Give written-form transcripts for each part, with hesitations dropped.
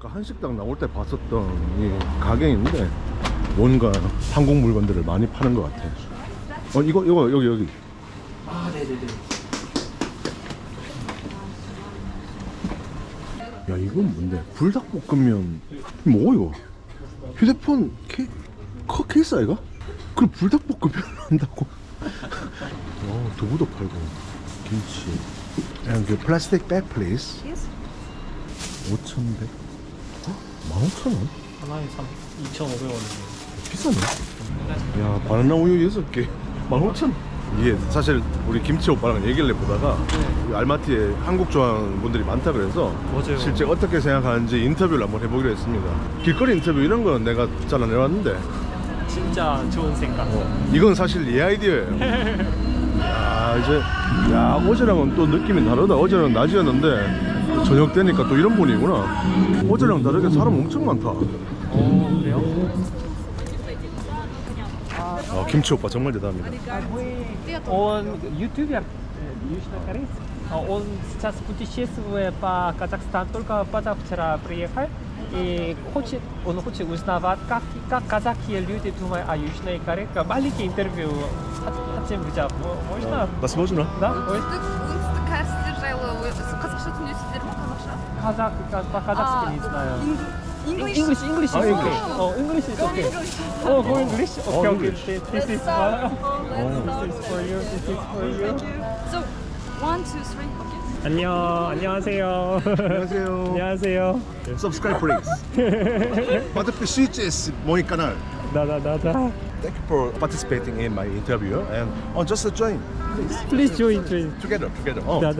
아까 한식당 나올 때 봤었던 이 가게인데 뭔가 한국 물건들을 많이 파는 것 같아. 이거 여기. 아, 네네네. 야, 이건 뭔데? 불닭볶음면. 뭐 이거? 휴대폰 케이스 아이가? 그럼 불닭볶음면을 한다고? 두부도 팔고 김치. And the plastic bag, please. 5,100. 15,000원? 하나에 2,500원이에요. 비싸네. 야, 바나나 우유 6개 15,000원. 이게 사실 우리 김치 오빠랑 얘기를 해보다가 우리 알마티에 한국 좋아하는 분들이 많다 그래서 맞아요. 실제 어떻게 생각하는지 인터뷰를 한번 해보기로 했습니다. 길거리 인터뷰 이런 거는 내가 잘 안 해봤는데 진짜 좋은 생각. 이건 사실 내 아이디어예요. 어제랑은 또 느낌이 다르다. 어제는 낮이었는데 저녁 되니까 또 이런 분위기구나. 어제랑 다르게 사람 엄청 많다. 그래요? 김치 오빠 정말 대단합니다. Он ютубер, южнокорейец. Он сейчас путешествует по Казахстану, только позавчера приехал. И он хочет узнавать, как казахские люди думают о Южной Корее. Маленький интервью хотим взять. Можно? Нас можно? Да? оңтүстік кәрістер жайлы қазақша түсіндіресіздер ме, қазақша? По-казахски не знаю. English? English is okay. English is okay. Oh, go English? Okay, okay. English. This is for you. This is for you. So, 1, 2, 3, okay? 안녕하세요. 안녕하세요. 안녕하세요. Subscribe please. подпишитесь мой канал. Да. Thank you for participating in my interview and just join Please join. together. Да.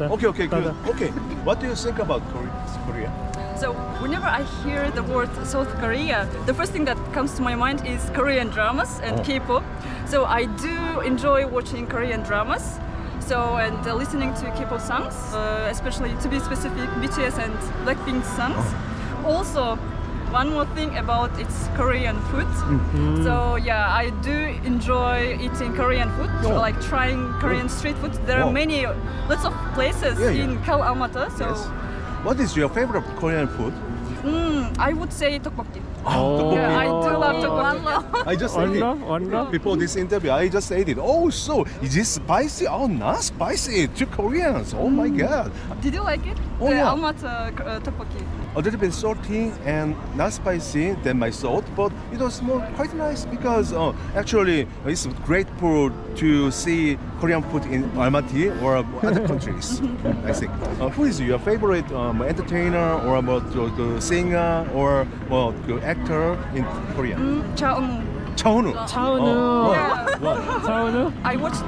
Okay, Да. good. Okay. What do you think about Korea? So, whenever I hear the word South Korea, the first thing that comes to my mind is Korean dramas and K-pop. So, I do enjoy watching Korean dramas. So, and listening to K-pop songs, especially to be specific, BTS and Blackpink songs. Also, one more thing about its Korean food. So yeah, I do enjoy eating Korean food, like trying Korean street food. There are lots of places in Cal Almaty. So What is your favorite Korean food? I would say tteokbokki. tteokbokki. Yeah, I do love tteokbokki. I just ate it. 완가? Before this interview, I just ate it. Oh, so is this spicy? Oh, not spicy to Koreans. Oh my god. Did you like it? Oh, The yeah. Almaty tteokbokki. A little bit salty and not spicy than my thought, but it was more quite nice because actually it's great food to see Korean food in Almaty or other countries. I think. Who is your favorite entertainer or about the singer or the actor in Korea? Cha Eun-woo. 차은우. 차은우. What? 차은우? I watched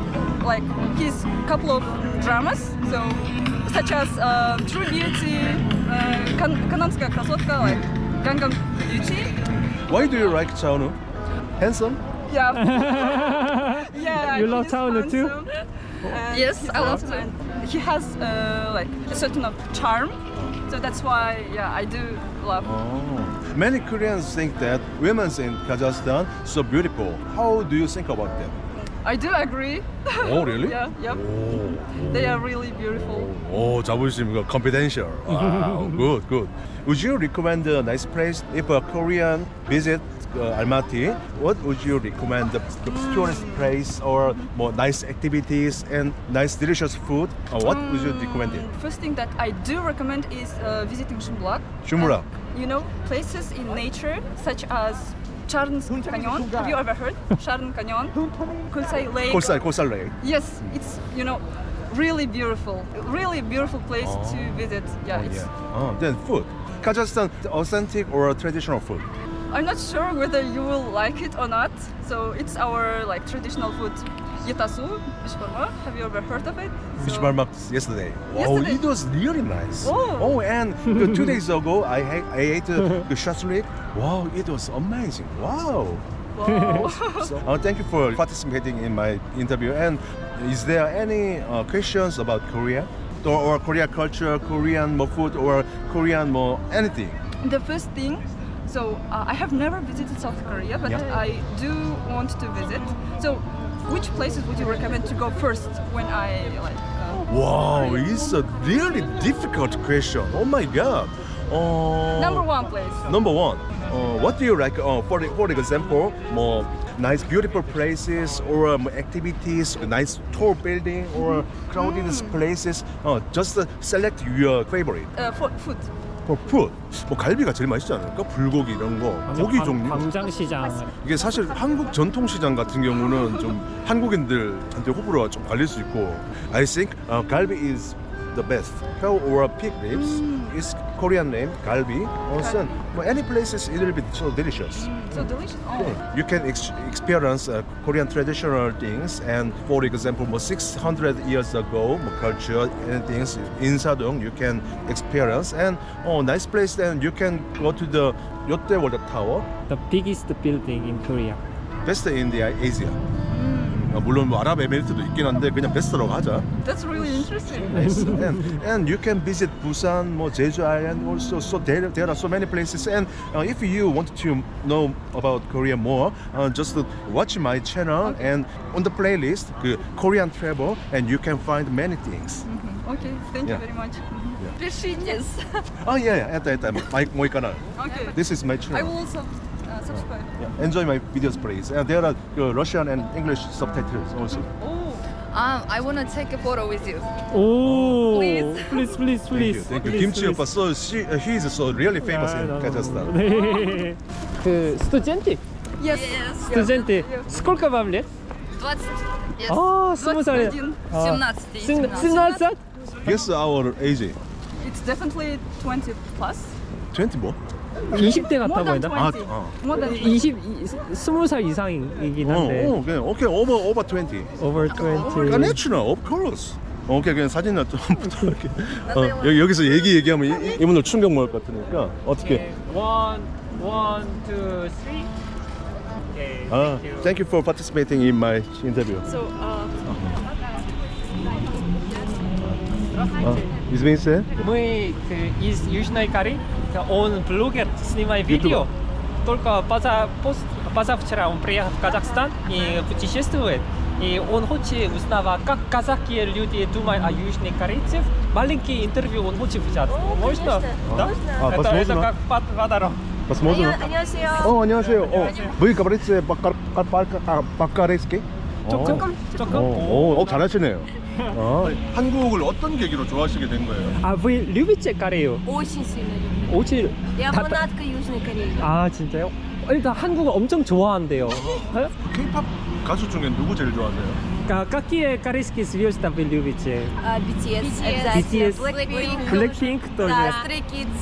like his couple of dramas, so such as True Beauty, Kanamskaya Krasotka, like Gangnam Beauty. Why do you like 차은우? Handsome? Yeah. Yeah. You love he's Cha-eun too? handsome. Yes, I love him. He has like a certain of charm, so that's why I do love. Many Koreans think that women in Kazakhstan so beautiful. How do you think about that? I do agree. Oh, really? Yeah. Yep. They are really beautiful. 오, 자부심 confidential. Wow, good. Would you recommend a nice place if a Korean visit Almaty? What would you recommend the tourist place or more nice activities and nice delicious food? What would you recommend it? First thing that I do recommend is visiting Shumbulak. Shumbulak. You know, places in nature such as Charn Canyon. Have you ever heard? Charn Canyon, Kulsai Lake. 콜살 Lake. Yes, it's really beautiful place to visit. Yeah, it's. Then food. Kazakhstan authentic or traditional food? I'm not sure whether you will like it or not. So it's our like traditional food. Yetasu, bishbarma. Have you ever heard of it? Fish marmak yesterday. Yesterday? It was really nice. Oh. And 2 days ago I ate the shashlik. Wow, it was amazing. Wow. Wow. So, thank you for participating in my interview. And is there any questions about Korea or Korea culture, Korean food, or Korean anything? The first thing, so I have never visited South Korea, but I do want to visit. So, which places would you recommend to go first when I like? Wow, it's a really difficult question. Oh my god. Number one place. Number one. What do you like? For example, more nice, beautiful places or activities, nice tall building or crowded places. Just select your favorite. Food. For food, 뭐 갈비가 제일 맛있지 않을까? 불고기 이런 거, 고기 종류. 광장시장. 이게 사실 한국 전통시장 같은 경우는 좀 한국인들한테 호불호가 좀 갈릴 수 있고. I think 갈비 is the best. Cow or pig ribs is Korean name galbi. Also, any places it will be so delicious. So delicious. Oh. You can experience Korean traditional things, and for example, 600 years ago, culture and things in Sadong you can experience, and nice place. Then you can go to the Lotte World Tower, The biggest building in Korea. best in the Asia. 물론 뭐 아랍에미리트도 있긴 한데 그냥 베스트라고 하자. That's really interesting. And you can visit Busan, Jeju Island also. So there are so many places. And if you want to know about Korea more, just watch my channel and on the playlist, Korean travel, and you can find many things. Okay, thank you Yeah. very much. Yeah. Пишитесь. Oh yeah, это мой канал. Okay. This is my I channel. will also subscribe. Yeah. Enjoy my videos, please. And there are Russian and English subtitles also. Oh. I want to take a photo with you. 오, Please. please. Thank you. Kimchi Oppa. So he is so really famous in Kazakhstan. 네. 그 스튜던트, Yes. 스튜던트. Сколько вам лет? 20. Yes. 아, 20살. 21. 아, 17. 17살? Guess our age. It's definitely 20 plus. 20 뭐? 20대 같아 More than 보인다. 20. 아, More than 20. 20살 이상이긴 한데. Okay, over 20. Over 20. Natural, of course. 오케이, 그냥 사진을 좀 부탁할게. 여기서 얘기하면 이분들 충격 먹을 것 같으니까 어떻게? One, two, three. Okay, Thank you for participating in my interview. So, Извините. Мы из Южной Кореи. Он блогер, снимает видео. Только позавчера он приехал в Казахстан и путешествует. И он хочет узнавать, как казахские люди думают о южных корейцах. Маленький интервью он хочет взять. Можно? Да? Это как подарок. Посмотрим. 안녕하세요. 안녕하세요. Вы говорите по-корейски? 조금? 잘하시네요. 한국을 어떤 계기로 좋아하시게 된 거예요? А вы любите Корею? Очень сильно люблю. очень. Я фанатка Южной Кореи. 아 진짜요? 일단 한국을 엄청 좋아한대요. K-pop 가수 중에 누구 제일 좋아하세요? Какие корейские звезды вы любите? BTS, BTS, Blackpink, Blackpink тоже. да, Stray Kids,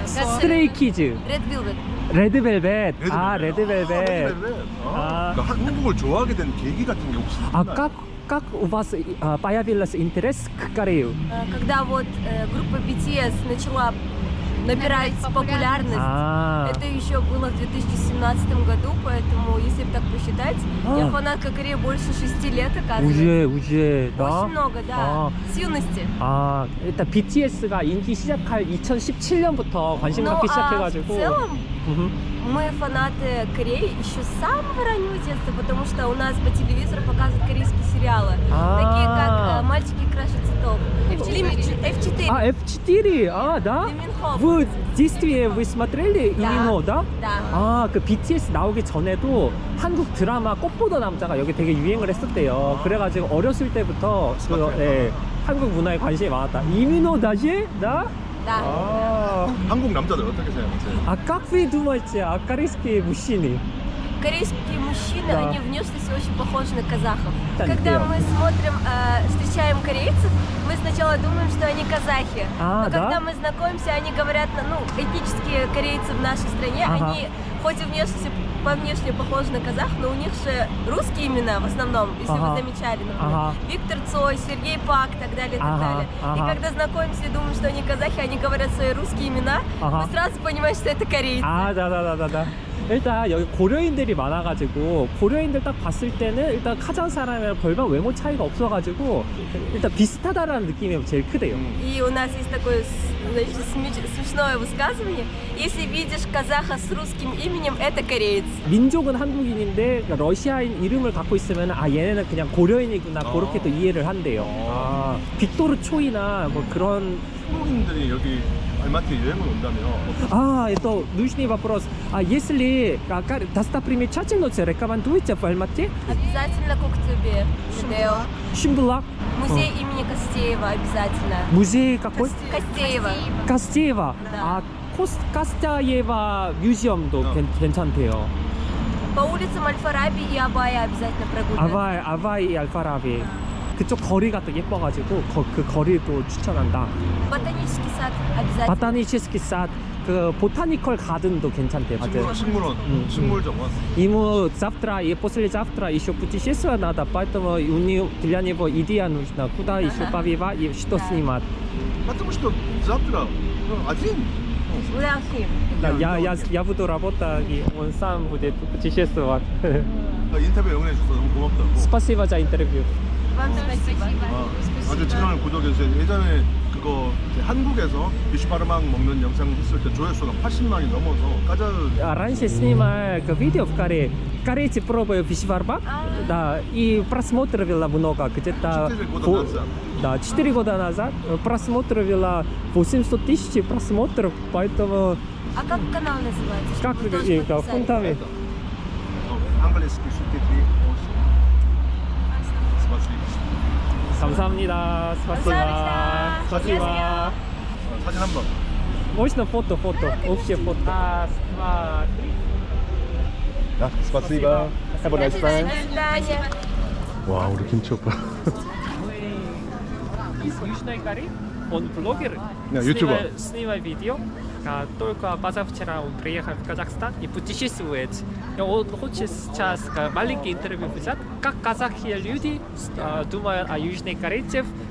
Stray Kids, Red Velvet. Red Velvet. 아, Red Velvet. 그러니까 한국을 좋아하게 된 계기 같은 게 혹시 А 있나요? как у вас появился интерес к Корее? Когда вот группа BTS начала набирать популярность, А. это еще было в 2017 году, поэтому, если так посчитать, я фанатка Кореи больше 6 лет, оказывается. уже, да? Очень много, да. С юности. 아, 일단 BTS가 인기 시작할 2017년부터 관심 Ну, 갖기 а в 시작해가지고. целом, мы фанаты Кореи еще с самого раннего детства, потому что у нас по телевизору показывают корейские сериалы, такие как «Мальчики краше цветов», F4. А, F4, а, да? Лиминхо. В детстве вы смотрели Да. 이민호, да? Да. 아, 그 BTS 나오기 전에도 한국 드라마 꽃보다 남자가 여기 되게 유행을 했었대요. 그래가지고 어렸을 때부터 한국 문화에 관심이 많았다. 이민호 다시? 나? Да. 한국 남자들 어떻게 생각하세요? А как вы думаете, а корейские мужчины? Корейские мужчины, Да. они внешность очень похожи на казахов. Да, Когда да. мы смотрим, встречаем корейцев, мы сначала думаем, что они казахи. А, Но да? когда мы знакомимся, они говорят, этнические корейцы в нашей стране, Ага. они хоть и по внешне похожи на казах, но у них же русские имена в основном, если Ага. вы замечали, например. Ага. Виктор Цой, Сергей Пак и так далее, и так Ага, далее. ага. И когда знакомимся и думаем, что они казахи, они говорят свои русские имена, Ага. мы сразу понимаем, что это корейцы. 아, 다다다다다. 일단 여기 고려인들이 많아가지고 고려인들 딱 봤을 때는 일단 카자흐 사람이랑 별반 외모 차이가 없어가지고 일단 비슷하다라는 느낌이 제일 크대요. И у нас есть такое значит, смешное высказывание. Если видишь казаха с русским именем, это кореец. 민족은 한국인인데 그러니까 러시아인 이름을 갖고 있으면 아 얘네는 그냥 고려인이구나 그렇게 또 이해를 한대요. 아, 빅토르 초이나 뭐 그런 한국인들이 여기 알마티 여행을 온다면 Это нужный вопрос. Если достопримечательности рекомендуете в Альмате? Обязательно Коктюбе, Медео. Шимбулак, Музей имени Костеева обязательно. музей какой? Костеева. Костеева. Да. Костеева 뮤지엄도 괜찮대요. По улицам Аль-Фараби и Абая обязательно прогуливать. 아바이 и 알파라비. 그쪽 거리가 또 예뻐가지고 그 거리도 추천한다. Ботанический сад обязательно. 보타니시스키 사 그 보타니컬 가든도 괜찮대요. 식물원, 식물정원. Ему завтра и послезавтра еще путешествие надо, поэтому для него идея нужна, куда еще побывать и что снимать. Потому что завтра один. Уляхи. Я буду работать, и он сам будет путешествовать. 인터뷰 응원해줘서 너무 고맙다고. Спасибо за интервью. Вам спасибо. 아주 친한 구독해주세요. 예전에 그거 한국에서 비슈바르망 먹는 영상 했을 때 조회수가 80만이 넘어서 까자. Раньше снимал видео в Корее. Корейцы пробуют бишварбак, да, и просмотрела много, где-то 4 года назад. Да, 4 года назад просмотрела 800 тысяч просмотров, поэтому А как канал называется? как Чтобы тоже в подписались? фунтами. английский субтитры. Спасибо. 감사합니다. 감사합니다. Спасибо. 사진 한 번. Можно фото, общее фото. Раз, два, три. 자, спасибо. Have a nice time. До свидания. 와, 우리 김치 오빠. Из Южной Кореи. Он блогер. Да, ютубер. Снимает видео. Только позавчера он приехал в Казахстан и путешествует. И он хочет сейчас маленький интервью взять, как казахские люди думают о Южной Корее.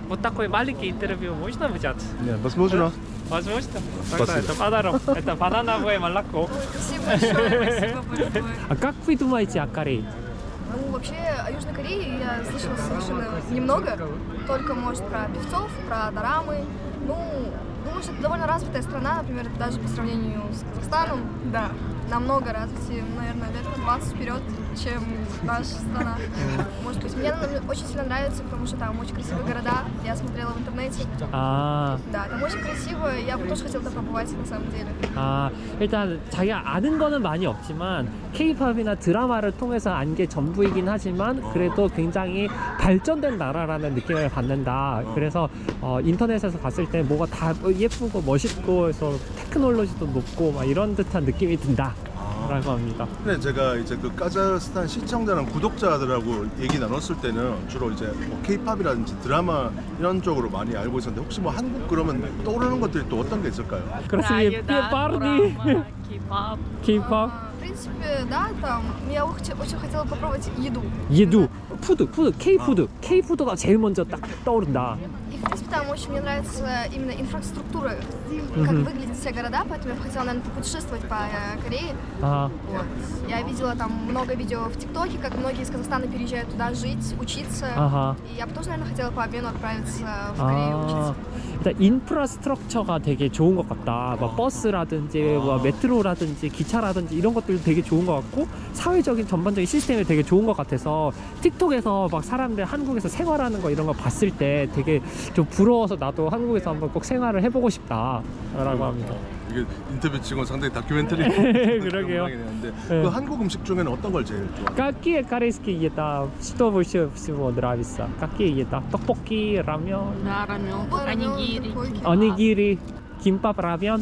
Вот такой маленький интервью можно взять? 네, возможно. Возможно? Спасибо. Тогда это подарок. Это банановое молоко. Спасибо большое, спасибо большое. А как вы думаете о Корее? Ну, вообще, о Южной Корее я слышала совершенно немного. Только, может, про певцов, про дорамы. Ну, думаю, что это довольно развитая страна, например, даже по сравнению с Казахстаном. Да, намного развитее, наверное, лет на 20 вперед, чем наша страна. Может быть, мне очень сильно нравится, потому что там очень красивые города. Я смотрела в интернете. 아, Да, там очень красиво, я бы тоже хотела там побывать, на самом деле. 일단 자기가 아는 거는 많이 없지만 K-팝이나 드라마를 통해서 안 게 전부이긴 하지만 그래도 굉장히 발전된 나라라는 느낌을 받는다. 그래서 인터넷에서 봤을 때 뭐가 다 예쁘고 멋있고 해서 테크놀로지도 높고 막 이런 듯한 느낌이 든다 라고 합니다. 근데 제가 이제 그 카자흐스탄 시청자랑 구독자들하고 얘기 나눴을 때는 주로 이제 뭐 K-팝이라든지 드라마 이런 쪽으로 많이 알고 있었는데 혹시 뭐 한국 그러면 떠오르는 것들이 또 어떤 게 있을까요? 그렇습니다. парни K-팝 В принципе, да, там, я очень хотела попробовать еду. еду 푸드 K-푸드가 제일 먼저 딱 떠오른다. И, в принципе, там очень мне нравится именно инфраструктура, как выглядят все города, поэтому я бы хотела, наверное, попутешествовать по Корее. 아, Вот. Я видела там много видео в ТикТоке, как многие из Казахстана переезжают туда жить, учиться. 아하. И я бы тоже, наверное, хотела по обмену отправиться в Корею учиться. 일단 인프라스트럭처가 되게 좋은 것 같다. 막 버스라든지 뭐 메트로라든지 기차라든지 이런 것들 되게 좋은 것 같고 사회적인 전반적인 시스템이 되게 좋은 것 같아서 틱톡에서 막 사람들 한국에서 생활하는 거 이런 거 봤을 때 되게 좀 부러워서 나도 한국에서 한번 꼭 생활을 해보고 싶다라고 합니다. 이게 인터뷰 치고 상당히 다큐멘터리 그러게요. 되는데 네. 그 한국 음식 중에는 어떤 걸 제일 좋아해요? Какие корейские еда? Что больше всего нравится? Какие еда? 떡볶이, рамен, Да, рамен, онигири. онигири, 김밥, рамен.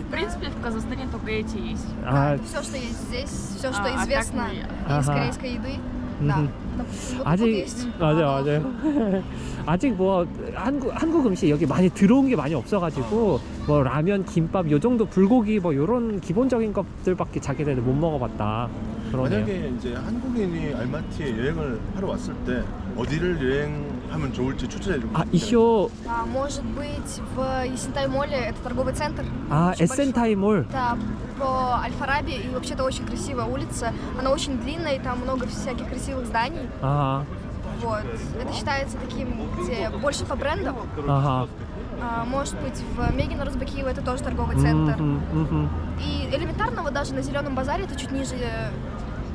В принципе, в Казахстане только эти есть. 아, Все, что есть здесь, все, что А так известно мы- из Ага. корейской еды. Да. Мгм. Допустим, вот тут 아직 есть. 맞아요. 아직 뭐 한국 음식 여기 많이 들어온 게 많이 없어가지고 뭐 라면, 김밥 요 정도 불고기 뭐 요런 기본적인 것들밖에 자기들 못 먹어봤다. 그러네요. 만약에 이제 한국인이 알마티에 여행을 하러 왔을 때 어디를 여행하면 좋을지 추천해 주고 아 еще Может быть, в Ессентай-моле это торговый центр. 아 Очень большой. 에센타이몰 Это по Аль-Фараби, и вообще это очень красивая улица. Она очень длинная, и там много всяких красивых зданий. 아 Вот. Это считается таким, где больше по брендам. 아하 Может быть, в Мегино Розбекиево это тоже торговый центр. 음흠. И элементарно, вот даже на Зеленом базаре, это чуть ниже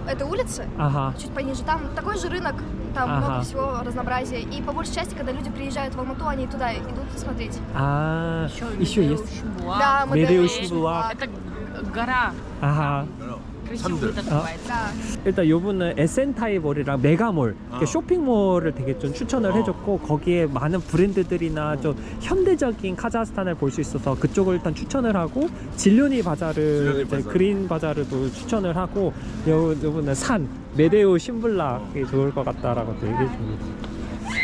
этой улицы, 아하 чуть пониже, там такой же рынок, там Ага. много всего разнообразия. И по большей части, когда люди приезжают в Алмату, они туда идут смотреть. 아, еще есть. Шимбуак. Да, мы Медео даем Шимбуак. Это гора. 아하. Красиво 산들. это называется. Да. 일단 요분은 SN타이몰이랑 메가몰 이렇게 쇼핑몰을 되게 좀 추천을 해줬고 거기에 많은 브랜드들이나 좀 현대적인 카자흐스탄을 볼 수 있어서 그쪽을 일단 추천을 하고 질료니 바자르, 이제 바자르. 그린 바자르도 추천을 하고 요분은 산 메데오 심블락이 좋을 것 같다라고 또 얘기해 줍니다.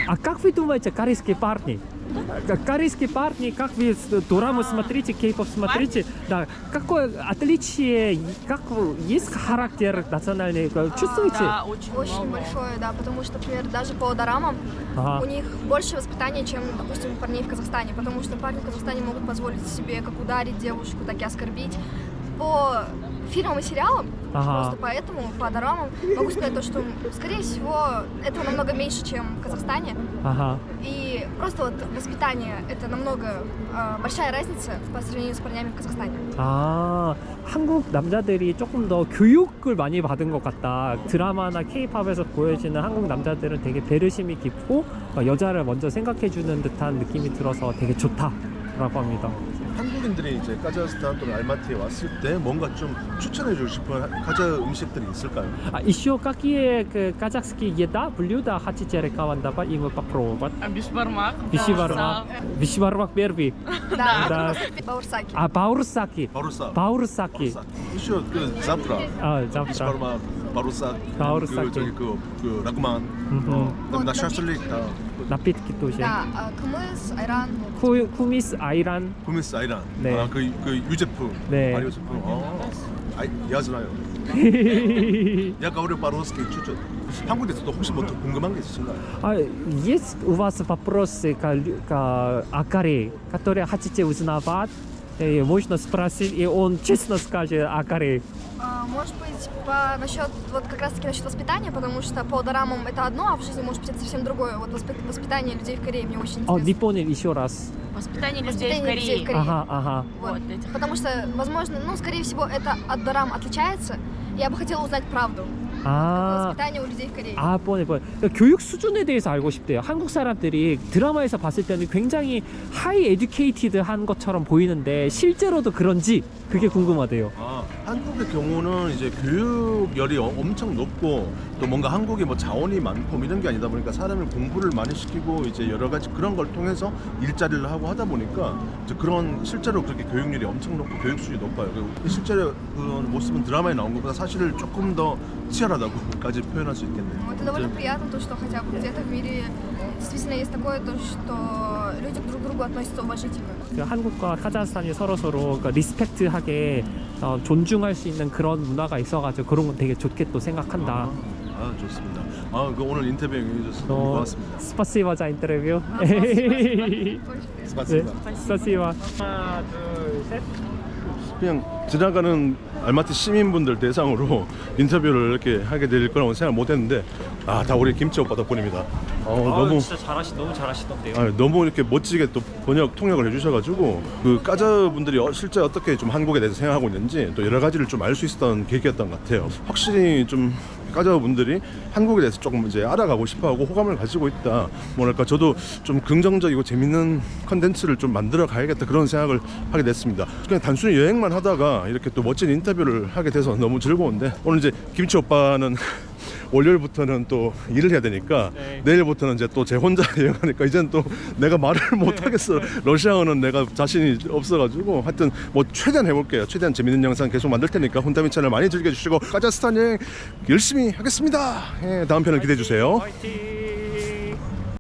А как вы думаете, корейские парни? Корейские парни, как вы дораму смотрите, кейпов смотрите, да, какое отличие, как есть характер национальный, чувствуете? Да, очень Очень много. большое, да, потому что, например, даже по дорамам Ага. у них больше воспитания, чем, допустим, у парней в Казахстане, потому что парни в Казахстане могут позволить себе как ударить девушку, так и оскорбить. По фильмам и сериалам, Ага. просто поэтому, по дорамам, могу сказать то, что, скорее всего, этого намного меньше, чем в Казахстане. 아하. И просто вот воспитание, это намного большая разница по сравнению с парнями в Казахстане. 아, 한국 남자들이 조금 더 교육을 많이 받은 것 같다. 드라마나 케이팝에서 보여지는 한국 남자들은 되게 배려심이 깊고 여자를 먼저 생각해주는 듯한 느낌이 들어서 되게 좋다라고 합니다. 한국인들이 이제 카자흐스탄 또는 알마티에 왔을 때 뭔가 좀 추천해주고 싶은 카자흐 음식들이 있을까요? А еще какие казахские еда, блюда хотите рекомендовать им попробовать? А бишбармак? Бишбармак. Бишбармак первый. Да, Да. Баурсаки. А 바우르사키. 바루사. 바우르사키. еще 그 자프라. 아, 잡다. 비스바르마, 바루사. 바루사키. 그 저기 그 라그만. 음흠. 그다음에 나 샤슬릭 다. 나피트키 도시. Да, кумыс, айран. 쿠미스 아이란. 구미스 아이란. 네. 아, 그 유제품. 네. 발효 제품. 야즈나요. Я говорю по-русски чуть-чуть. 한국에서도 혹시 뭐 더 궁금한 게 있으신가요? А есть у вас вопросы к Акаре, которые хотите узнавать? Можно спросить, и он честно скажет Акаре. Может быть, насчет, вот как раз таки насчет воспитания, потому что по дорамам это одно, а в жизни может быть это совсем другое. Вот воспитание людей в Корее мне очень интересно. не понял еще раз. Воспитание людей в Воспитание людей в Корее. Корее. Ага, ага. Вот. Вот этих. Потому что, возможно, скорее всего, это от дорам отличается. Я бы хотела узнать правду. 아, Воспитание у людей в Корее. 아, 뻔해. 교육 수준에 대해서 알고 싶대요. 한국 사람들이 드라마에서 봤을 때는 굉장히 하이 에듀케이티드한 것처럼 보이는데 실제로도 그런지 그게 궁금하대요. 한국의 경우는 이제 교육열이 엄청 높고 또 뭔가 한국이 뭐 자원이 많고 이런 게 아니다 보니까 사람을 공부를 많이 시키고 이제 여러 가지 그런 걸 통해서 일자리를 하고 하다 보니까 이제 그런 실제로 그렇게 교육률이 엄청 높고 교육 수준이 높아요. 실제로 그 모습은 드라마에 나온 것보다 사실을 조금 더 치열하다고까지 표현할 수 있겠네요. Это довольно приятно, то, что хотя бы где-то в мире действительно есть такое, то, что люди друг к другу относятся уважительно. 한국과 카자흐스탄이 서로 리스펙트하게 존중할 수 있는 그런 문화가 있어가지고 그런 건 되게 좋게 또 생각한다. 좋습니다. 그 오늘 인터뷰 해주셔서 고맙습니다. 스파시바 자 인터뷰. 스파시바. 스파시바. 하나, 둘, 셋. 그냥 지나가는 알마티 시민분들 대상으로 인터뷰를 이렇게 하게 될 거라고 생각 못했는데 다 우리 김치 오빠 덕분입니다. 너무 진짜 너무 잘하시던데요. 너무 이렇게 멋지게 또 통역을 해주셔가지고 그 카자흐 분들이 실제 어떻게 좀 한국에 대해서 생각하고 있는지 또 여러 가지를 좀 알 수 있었던 계기였던 것 같아요. 확실히 좀 카자흐 분들이 한국에 대해서 조금 이제 알아가고 싶어하고 호감을 가지고 있다. 뭐랄까 저도 좀 긍정적이고 재밌는 컨텐츠를 좀 만들어 가야겠다 그런 생각을 하게 됐습니다. 그냥 단순히 여행만 하다가 이렇게 또 멋진 인터뷰를 하게 돼서 너무 즐거운데 오늘 이제 김치 오빠는 월요일부터는 또 일을 해야 되니까 내일부터는 이제 또 제 혼자 여행하니까 이제는 또 내가 말을 못 하겠어. 러시아어는 내가 자신이 없어가지고 하여튼 뭐 최대한 해볼게요. 최대한 재밌는 영상 계속 만들 테니까 혼다미 채널 많이 즐겨주시고 카자흐스탄 여행 열심히 하겠습니다. 다음 편을 기대해 주세요. 화이팅!